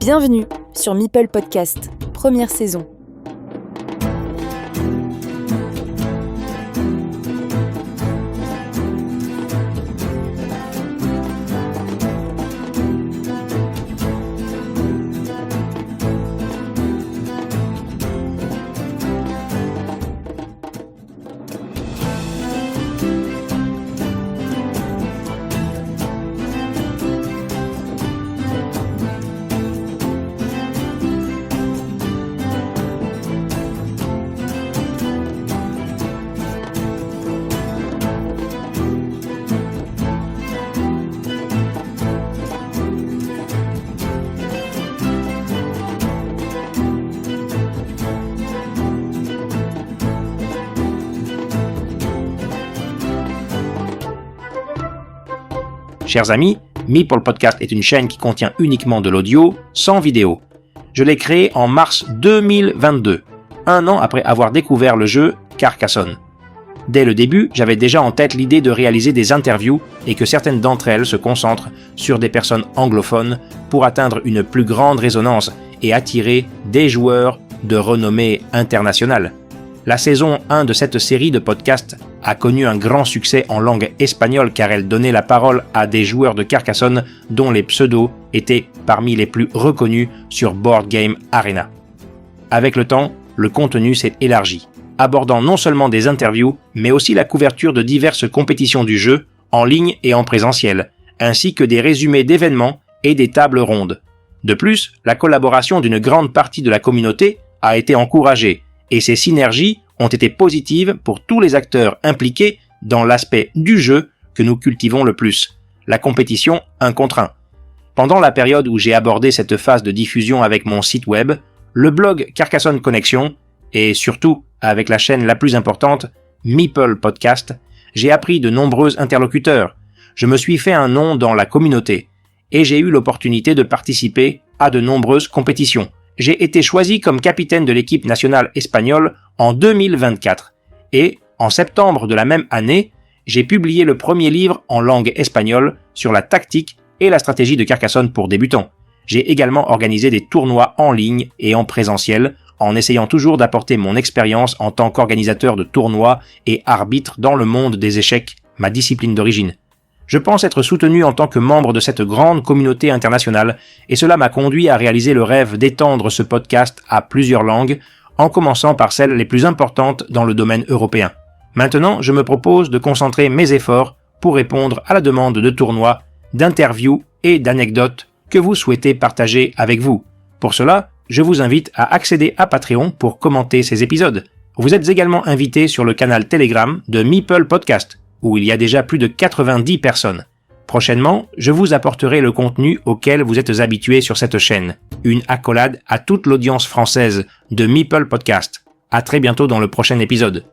Bienvenue sur Meeple Podcast, première saison. Chers amis, Meeple Podcast est une chaîne qui contient uniquement de l'audio, sans vidéo. Je l'ai créée en mars 2022, un an après avoir découvert le jeu Carcassonne. Dès le début, j'avais déjà en tête l'idée de réaliser des interviews et que certaines d'entre elles se concentrent sur des personnes anglophones pour atteindre une plus grande résonance et attirer des joueurs de renommée internationale. La saison 1 de cette série de podcasts a connu un grand succès en langue espagnole car elle donnait la parole à des joueurs de Carcassonne dont les pseudos étaient parmi les plus reconnus sur Board Game Arena. Avec le temps, le contenu s'est élargi, abordant non seulement des interviews, mais aussi la couverture de diverses compétitions du jeu, en ligne et en présentiel, ainsi que des résumés d'événements et des tables rondes. De plus, la collaboration d'une grande partie de la communauté a été encouragée, et ces synergies ont été positives pour tous les acteurs impliqués dans l'aspect du jeu que nous cultivons le plus, la compétition 1 contre 1. Pendant la période où j'ai abordé cette phase de diffusion avec mon site web, le blog Carcassonne Connexion, et surtout avec la chaîne la plus importante, Meeple Podcast, j'ai appris de nombreux interlocuteurs, je me suis fait un nom dans la communauté, et j'ai eu l'opportunité de participer à de nombreuses compétitions. J'ai été choisi comme capitaine de l'équipe nationale espagnole en 2024 et, en septembre de la même année, j'ai publié le premier livre en langue espagnole sur la tactique et la stratégie de Carcassonne pour débutants. J'ai également organisé des tournois en ligne et en présentiel en essayant toujours d'apporter mon expérience en tant qu'organisateur de tournois et arbitre dans le monde des échecs, ma discipline d'origine. Je pense être soutenu en tant que membre de cette grande communauté internationale et cela m'a conduit à réaliser le rêve d'étendre ce podcast à plusieurs langues, en commençant par celles les plus importantes dans le domaine européen. Maintenant, je me propose de concentrer mes efforts pour répondre à la demande de tournois, d'interviews et d'anecdotes que vous souhaitez partager avec vous. Pour cela, je vous invite à accéder à Patreon pour commenter ces épisodes. Vous êtes également invité sur le canal Telegram de Meeple Podcast, où il y a déjà plus de 90 personnes. Prochainement, je vous apporterai le contenu auquel vous êtes habitués sur cette chaîne. Une accolade à toute l'audience française de Meeple Podcast. À très bientôt dans le prochain épisode.